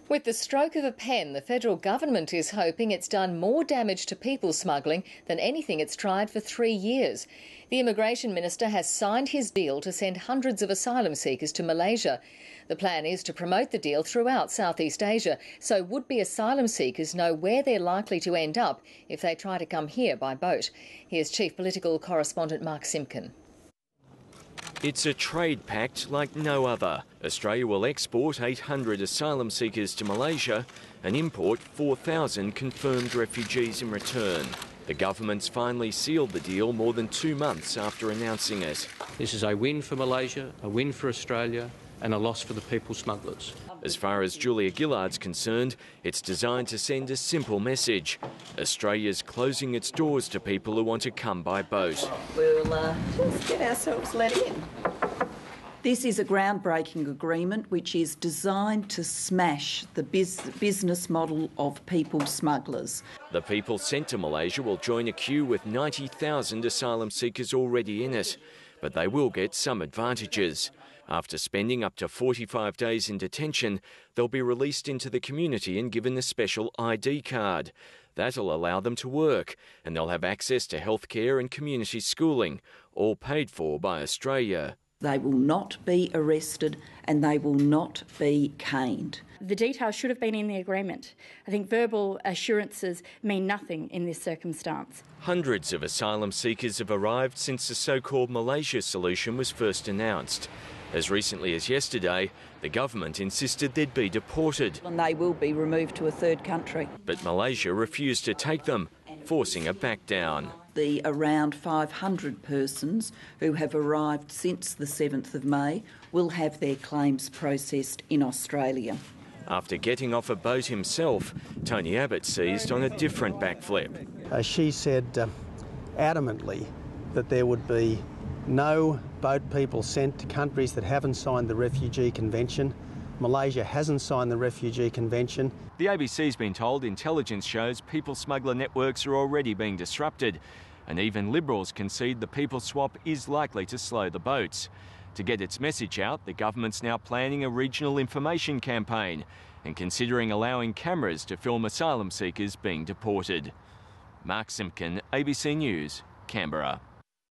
With the stroke of a pen, the federal government is hoping it's done more damage to people smuggling than anything it's tried for 3 years. The Immigration Minister has signed his deal to send hundreds of asylum seekers to Malaysia. The plan is to promote the deal throughout Southeast Asia, so would-be asylum seekers know where they're likely to end up if they try to come here by boat. Here's Chief Political Correspondent Mark Simpkin. It's a trade pact like no other. Australia will export 800 asylum seekers to Malaysia and import 4,000 confirmed refugees in return. The government's finally sealed the deal more than 2 months after announcing it. This is a win for Malaysia, a win for Australia and a loss for the people smugglers. As far as Julia Gillard's concerned, it's designed to send a simple message. Australia's closing its doors to people who want to come by boat. We'll just get ourselves let in. This is a groundbreaking agreement which is designed to smash the business model of people smugglers. The people sent to Malaysia will join a queue with 90,000 asylum seekers already in it, but they will get some advantages. After spending up to 45 days in detention, they'll be released into the community and given a special ID card. That'll allow them to work, and they'll have access to healthcare and community schooling, all paid for by Australia. They will not be arrested and they will not be caned. The details should have been in the agreement. I think verbal assurances mean nothing in this circumstance. Hundreds of asylum seekers have arrived since the so-called Malaysia solution was first announced. As recently as yesterday, the government insisted they'd be deported. And they will be removed to a third country. But Malaysia refused to take them, forcing a back down. The around 500 persons who have arrived since the 7th of May will have their claims processed in Australia. After getting off a boat himself, Tony Abbott seized on a different backflip. She said adamantly that there would be no boat people sent to countries that haven't signed the Refugee Convention. Malaysia hasn't signed the Refugee Convention. The ABC's been told intelligence shows people smuggler networks are already being disrupted, and even Liberals concede the people swap is likely to slow the boats. To get its message out, the government's now planning a regional information campaign and considering allowing cameras to film asylum seekers being deported. Mark Simpkin, ABC News, Canberra.